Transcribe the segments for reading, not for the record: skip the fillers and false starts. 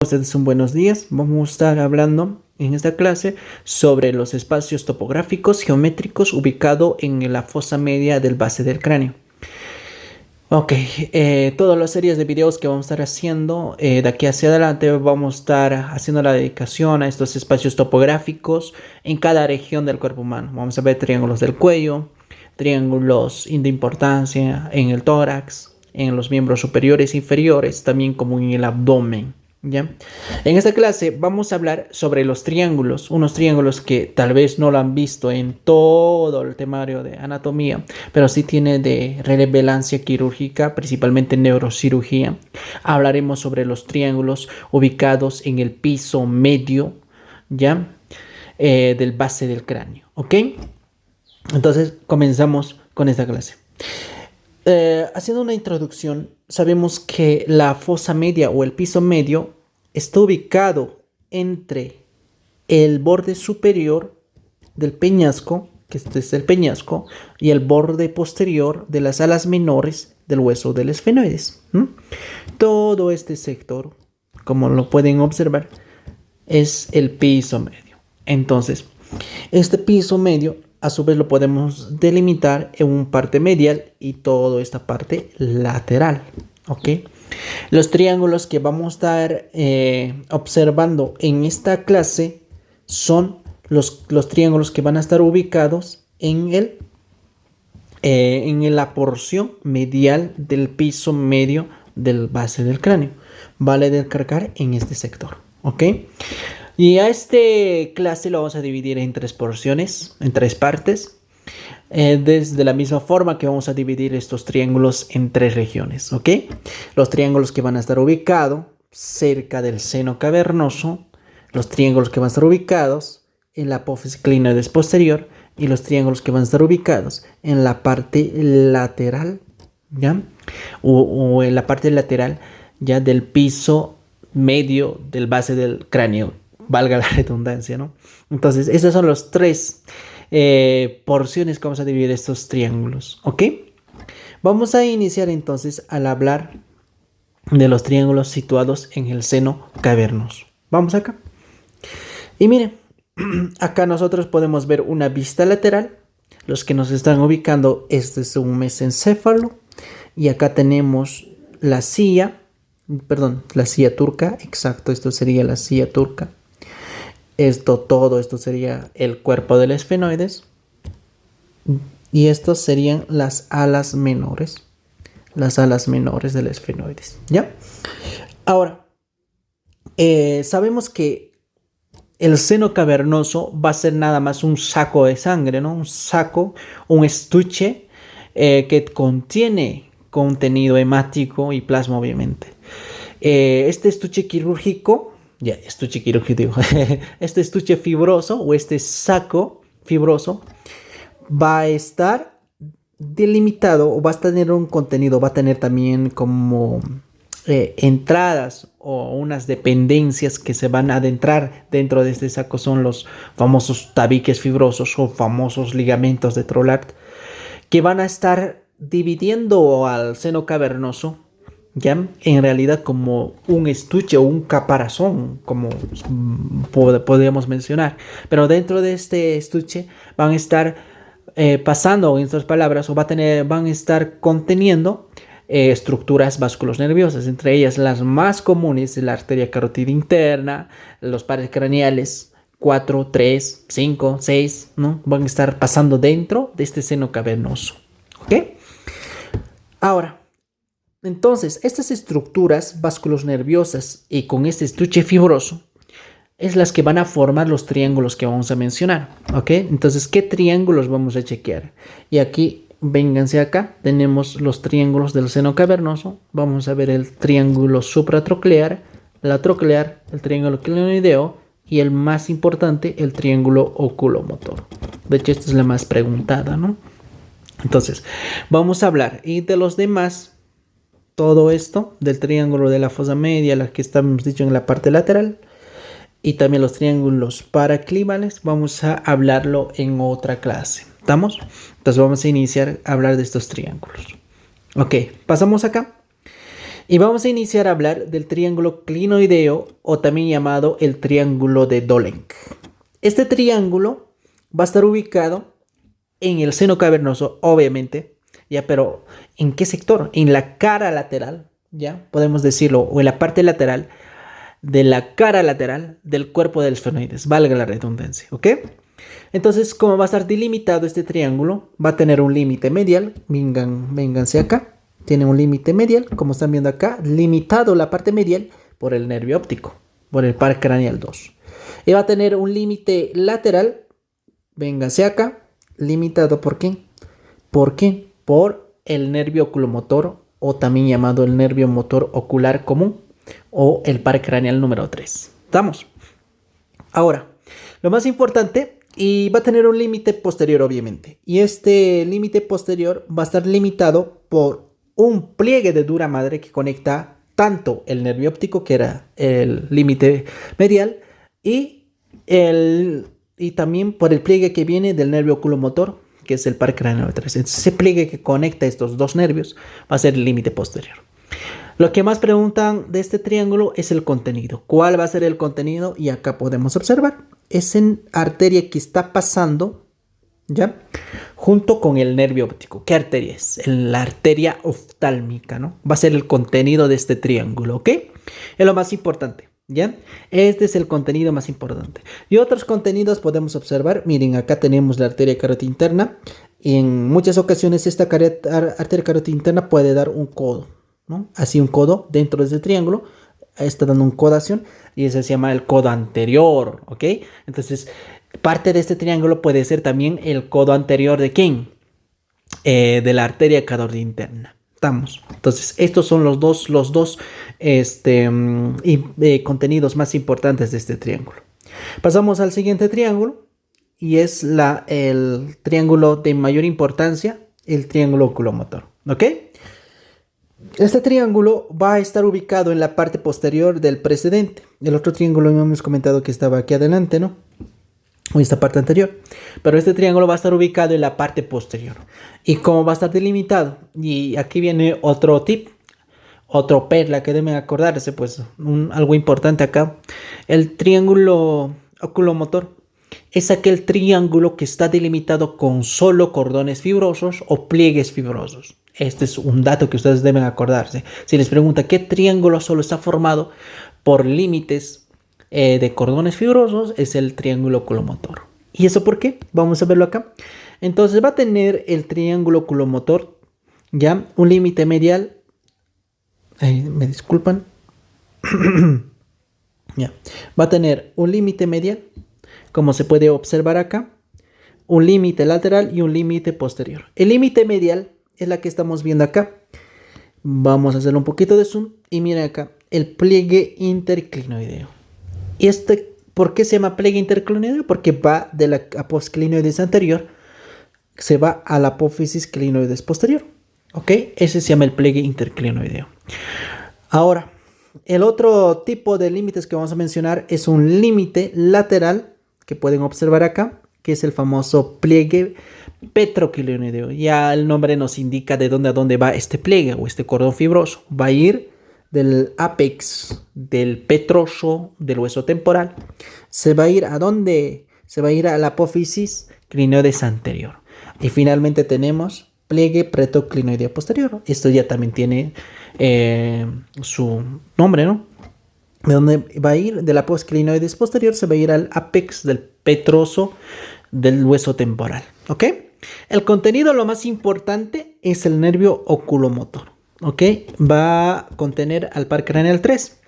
Ustedes son buenos días. Vamos a estar hablando en esta clase sobre los espacios topográficos geométricos ubicados en la fosa media del base del cráneo. Ok, todas las series de videos que vamos a estar haciendo de aquí hacia adelante vamos a estar haciendo la dedicación a estos espacios topográficos en cada región del cuerpo humano. Vamos a ver triángulos del cuello, triángulos de importancia en el tórax, en los miembros superiores e inferiores, también como en el abdomen. ¿Ya? En esta clase vamos a hablar sobre los triángulos, unos triángulos que tal vez no lo han visto en todo el temario de anatomía, pero sí tiene de relevancia quirúrgica, principalmente en neurocirugía. Hablaremos sobre los triángulos ubicados en el piso medio, ¿ya? Del base del cráneo, ¿ok? Entonces comenzamos con esta clase. Haciendo una introducción, sabemos que la fosa media o el piso medio está ubicado entre el borde superior del peñasco, que este es el peñasco, y el borde posterior de las alas menores del hueso del esfenoides. Todo este sector, como lo pueden observar, es el piso medio. Entonces, este piso medio a su vez lo podemos delimitar en una parte medial y toda esta parte lateral, ¿ok? Los triángulos que vamos a estar observando en esta clase son los triángulos que van a estar ubicados en la porción medial del piso medio del base del cráneo. Vale descargar en este sector, ¿ok? Y a este clase lo vamos a dividir en tres porciones, en tres partes. Desde la misma forma que vamos a dividir estos triángulos en tres regiones, ¿ok? Los triángulos que van a estar ubicados cerca del seno cavernoso, los triángulos que van a estar ubicados en la apófisis clinoides posterior y los triángulos que van a estar ubicados en la parte lateral, ¿ya? O en la parte lateral ya del piso medio del base del cráneo, valga la redundancia, ¿no? Entonces, esas son las tres porciones que vamos a dividir estos triángulos, ¿ok? Vamos a iniciar entonces al hablar de los triángulos situados en el seno cavernoso. Vamos acá. Y miren, acá nosotros podemos ver una vista lateral. Los que nos están ubicando, este es un mesencéfalo. Y acá tenemos la silla turca, exacto, esto sería la silla turca. Todo esto sería el cuerpo del esfenoides. Y estos serían las alas menores. Las alas menores del esfenoides, ¿ya? Ahora, sabemos que el seno cavernoso va a ser nada más un saco de sangre, ¿no? Un saco, un estuche que contiene contenido hemático y plasma, obviamente. Este estuche quirúrgico, este estuche fibroso o este saco fibroso va a estar delimitado o va a tener un contenido, va a tener también como entradas o unas dependencias que se van a adentrar dentro de este saco. Son los famosos tabiques fibrosos o famosos ligamentos de Traulard que van a estar dividiendo al seno cavernoso, ¿ya? En realidad como un estuche o un caparazón, como podríamos mencionar. Pero dentro de este estuche van a estar pasando, en otras palabras, van a estar conteniendo estructuras vasculonerviosas, entre ellas las más comunes, la arteria carótida interna, los pares craneales 4, 3, 5, 6, ¿no? Van a estar pasando dentro de este seno cavernoso, ¿ok? Ahora, entonces, estas estructuras vasculonerviosas y con este estuche fibroso es las que van a formar los triángulos que vamos a mencionar, ¿ok? Entonces, ¿qué triángulos vamos a chequear? Y aquí, vénganse acá, tenemos los triángulos del seno cavernoso. Vamos a ver el triángulo supratroclear, la troclear, el triángulo clinoideo y el más importante, el triángulo oculomotor. De hecho, esta es la más preguntada, ¿no? Entonces, vamos a hablar y de los demás, todo esto del triángulo de la fosa media, la que estamos dicho en la parte lateral, y también los triángulos paraclimales, vamos a hablarlo en otra clase. ¿Estamos? Entonces vamos a iniciar a hablar de estos triángulos. Ok, pasamos acá. Y vamos a iniciar a hablar del triángulo clinoideo o también llamado el triángulo de Dolenk. Este triángulo va a estar ubicado en el seno cavernoso, obviamente, ya, pero ¿en qué sector? En la cara lateral, ya, podemos decirlo, o en la parte lateral de la cara lateral del cuerpo del esfenoides, valga la redundancia, ¿ok? Entonces, como va a estar delimitado este triángulo, va a tener un límite medial, vénganse acá, tiene un límite medial, como están viendo acá, limitado la parte medial por el nervio óptico, por el par craneal 2. Y va a tener un límite lateral, vénganse acá, limitado ¿por qué? ¿Por qué? Por el nervio oculomotor o también llamado el nervio motor ocular común o el par craneal número 3. ¿Estamos? Ahora, lo más importante, y va a tener un límite posterior obviamente. Y este límite posterior va a estar limitado por un pliegue de dura madre que conecta tanto el nervio óptico, que era el límite medial, y también por el pliegue que viene del nervio oculomotor, que es el par craneal 3. Entonces, ese pliegue que conecta estos dos nervios va a ser el límite posterior. Lo que más preguntan de este triángulo es el contenido. ¿Cuál va a ser el contenido? Y acá podemos observar. Es en arteria que está pasando, ¿ya? Junto con el nervio óptico. ¿Qué arteria es? La arteria oftálmica, ¿no? Va a ser el contenido de este triángulo, ¿ok? Es lo más importante, ¿ya? Este es el contenido más importante. Y otros contenidos podemos observar. Miren, acá tenemos la arteria carótida interna. Y en muchas ocasiones esta arteria carótida interna puede dar un codo, ¿no? Así un codo dentro de ese triángulo está dando una codación y ese se llama el codo anterior, ¿ok? Entonces, parte de este triángulo puede ser también el codo anterior de ¿quién? De la arteria carótida interna. ¿Estamos? Entonces, estos son los dos contenidos más importantes de este triángulo. Pasamos al siguiente triángulo y es el triángulo de mayor importancia, el triángulo oculomotor, ¿ok? Este triángulo va a estar ubicado en la parte posterior del precedente. El otro triángulo hemos comentado que estaba aquí adelante, ¿no? O esta parte anterior. Pero este triángulo va a estar ubicado en la parte posterior. ¿Y cómo va a estar delimitado? Y aquí viene otro tip, otro perla que deben acordarse, pues algo importante acá. El triángulo oculomotor es aquel triángulo que está delimitado con solo cordones fibrosos o pliegues fibrosos. Este es un dato que ustedes deben acordarse. Si les pregunta qué triángulo solo está formado por límites de cordones fibrosos, es el triángulo oculomotor. ¿Y eso por qué? Vamos a verlo acá. Entonces va a tener el triángulo oculomotor ya un límite medial. Me disculpan. Ya. Va a tener un límite medial, como se puede observar acá, un límite lateral y un límite posterior. El límite medial es la que estamos viendo acá. Vamos a hacer un poquito de zoom y miren acá, el pliegue interclinoideo. ¿Por qué se llama pliegue interclinoideo? Porque va de la apoclinoides anterior, se va a la apófisis clinoides posterior. ¿Ok? Ese se llama el pliegue interclinoideo. Ahora, el otro tipo de límites que vamos a mencionar es un límite lateral que pueden observar acá, que es el famoso pliegue petroclinoideo. Ya el nombre nos indica de dónde a dónde va este pliegue o este cordón fibroso. Va a ir del apex del petroso del hueso temporal. Se va a ir a dónde? Se va a ir a la apófisis clinoides anterior. Y finalmente tenemos pliegue petroclinoideo posterior. Esto ya también tiene su nombre, ¿no? De dónde va a ir, de la apófisis clinoides posterior, se va a ir al apex del petroso del hueso temporal. ¿Ok? El contenido, lo más importante, es el nervio oculomotor. ¿Ok? Va a contener al par craneal 3.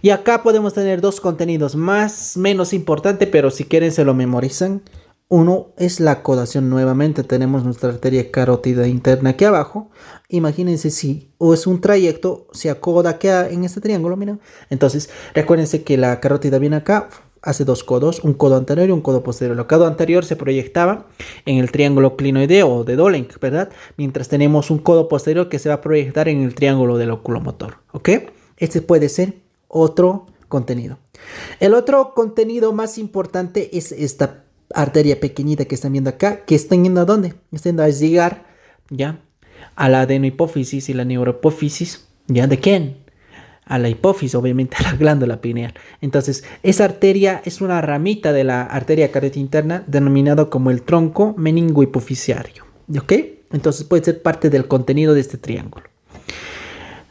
Y acá podemos tener dos contenidos menos importante, pero si quieren se lo memorizan. Uno es la codación. Nuevamente tenemos nuestra arteria carótida interna aquí abajo. Imagínense si es un trayecto, se acoda aquí en este triángulo, miren. Entonces, recuérdense que la carótida viene acá, hace dos codos, un codo anterior y un codo posterior. El codo anterior se proyectaba en el triángulo clinoideo de Dolenk, ¿verdad? Mientras tenemos un codo posterior que se va a proyectar en el triángulo del oculomotor, ¿ok? Este puede ser otro contenido. El otro contenido más importante es esta arteria pequeñita que están viendo acá, que están yendo a dónde? Están a llegar, ¿ya? A la adenohipófisis y la neurohipófisis, ¿ya? ¿De quién? a la hipófisis, obviamente a la glándula pineal. Entonces, esa arteria es una ramita de la arteria carótida interna denominado como el tronco meningohipoficiario. ¿Ok? Entonces puede ser parte del contenido de este triángulo.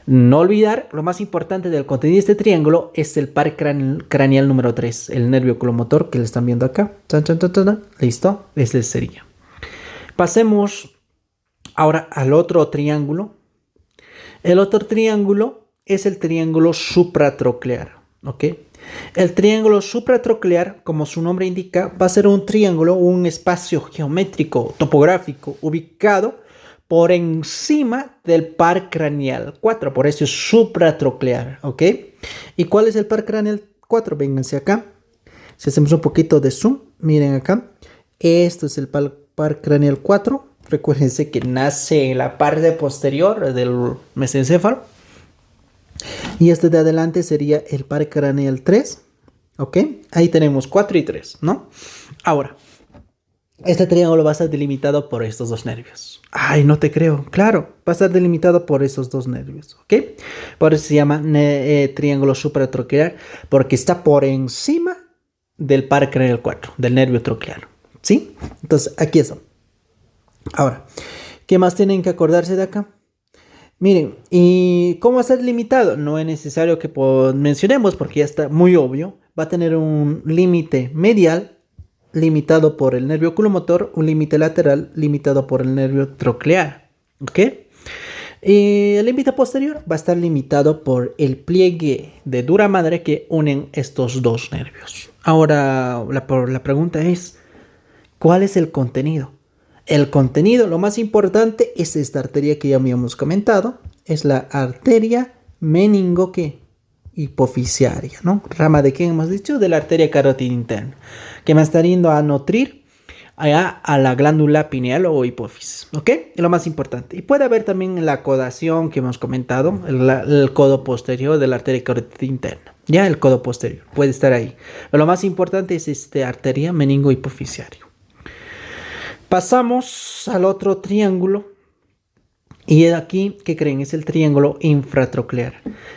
No olvidar, lo más importante del contenido de este triángulo es el par craneal número 3, el nervio oculomotor que le están viendo acá. Chan, chan, chan, chan. Listo, ese sería. Pasemos ahora al otro triángulo. El otro triángulo es el triángulo supratroclear. ¿Ok? El triángulo supratroclear, como su nombre indica, va a ser un triángulo, un espacio geométrico topográfico ubicado por encima del par craneal 4, por eso es supratroclear, ¿ok? ¿Y cuál es el par craneal 4? Vénganse acá. Si hacemos un poquito de zoom, miren acá. Esto es el par craneal 4. Recuérdense que nace en la parte posterior del mesencéfalo. Y este de adelante sería el par craneal 3, ¿ok? Ahí tenemos 4 y 3, ¿no? Ahora, este triángulo va a estar delimitado por estos dos nervios. Ay, no te creo. Claro, va a estar delimitado por esos dos nervios, ¿ok? Por eso se llama triángulo supratroclear, porque está por encima del par craneal 4, del nervio troclear, ¿sí? Entonces, aquí está. Ahora, ¿qué más tienen que acordarse de acá? Miren, ¿y cómo va a ser limitado? No es necesario que mencionemos porque ya está muy obvio. Va a tener un límite medial limitado por el nervio oculomotor, un límite lateral limitado por el nervio troclear. ¿Ok? Y el límite posterior va a estar limitado por el pliegue de dura madre que unen estos dos nervios. Ahora, la pregunta es, ¿cuál es el contenido? El contenido, lo más importante, es esta arteria que ya habíamos comentado. Es la arteria meningohipoficiaria, ¿no? Rama de qué hemos dicho, de la arteria carótida interna, que va a estar yendo a nutrir allá a la glándula pineal o hipófisis, ¿ok? Es lo más importante. Y puede haber también la codación que hemos comentado, el codo posterior de la arteria carótida interna. Ya el codo posterior puede estar ahí. Pero lo más importante es esta arteria meningohipoficiaria. Pasamos al otro triángulo. Y aquí, ¿qué creen? Es el triángulo infratroclear.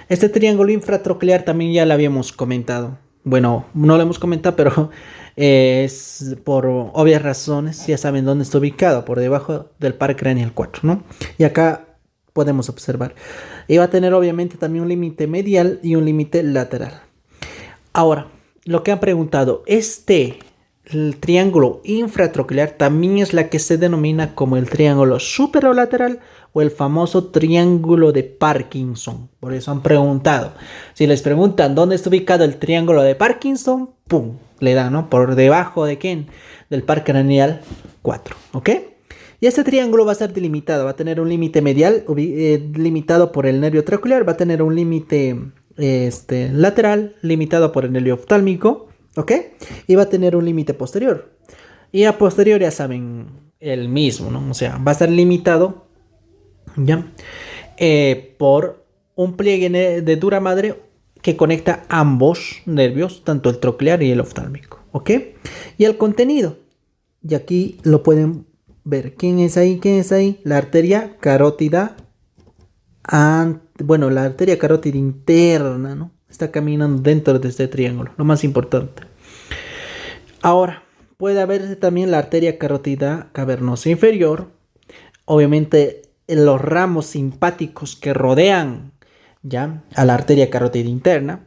Este triángulo infratroclear también ya lo habíamos comentado. Bueno, no lo hemos comentado, pero es por obvias razones. Ya saben dónde está ubicado, por debajo del par craneal 4, ¿no? Y acá podemos observar. Y va a tener obviamente también un límite medial y un límite lateral. Ahora, lo que han preguntado, el triángulo infratroclear también es la que se denomina como el triángulo superolateral o el famoso triángulo de Parkinson. Por eso han preguntado. Si les preguntan dónde está ubicado el triángulo de Parkinson, ¡pum! Le dan, ¿no? Por debajo de ¿quién? Del par craneal 4, ¿ok? Y este triángulo va a ser delimitado, va a tener un límite medial limitado por el nervio troclear, va a tener un límite lateral limitado por el nervio oftálmico, ¿ok? Y va a tener un límite posterior. Y a posterior ya saben, el mismo, ¿no? O sea, va a estar limitado, ¿ya? Por un pliegue de dura madre que conecta ambos nervios, tanto el troclear y el oftálmico, ¿ok? Y el contenido, y aquí lo pueden ver. ¿Quién es ahí? ¿Quién es ahí? La arteria carótida, la arteria carótida interna, ¿no? Está caminando dentro de este triángulo, lo más importante. Ahora, puede haber también la arteria carótida cavernosa inferior. Obviamente, los ramos simpáticos que rodean ya a la arteria carótida interna,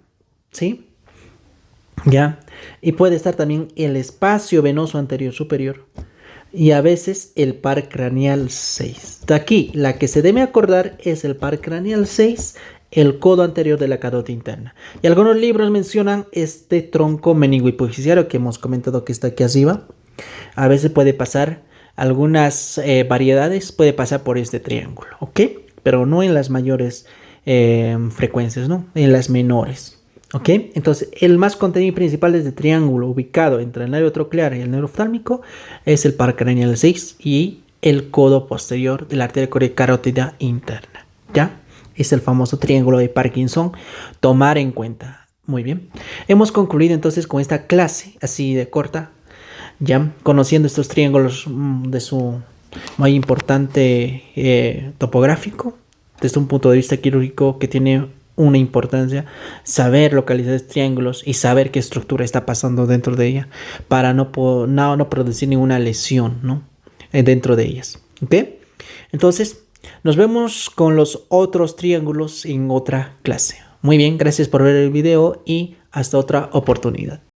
¿sí? Ya. Y puede estar también el espacio venoso anterior superior. Y a veces el par craneal 6. De aquí, la que se debe acordar es el par craneal 6, el codo anterior de la carótida interna. Y algunos libros mencionan este tronco meningohipoficiario que hemos comentado que está aquí arriba. A veces puede pasar, algunas variedades puede pasar por este triángulo, ¿ok? Pero no en las mayores frecuencias, ¿no? En las menores. ¿Ok? Entonces, el más contenido principal de este triángulo ubicado entre el nervio troclear y el nervio oftálmico es el par craneal 6 y el codo posterior de la arteria carótida interna. ¿Ya? Es el famoso triángulo de Parkinson. Tomar en cuenta. Muy bien. Hemos concluido entonces con esta clase así de corta. Ya, conociendo estos triángulos de su muy importante topográfico, desde un punto de vista quirúrgico que tiene una importancia saber localizar triángulos y saber qué estructura está pasando dentro de ella para no producir ninguna lesión, ¿no? Dentro de ellas. ¿Ok? Entonces, nos vemos con los otros triángulos en otra clase. Muy bien, gracias por ver el video y hasta otra oportunidad.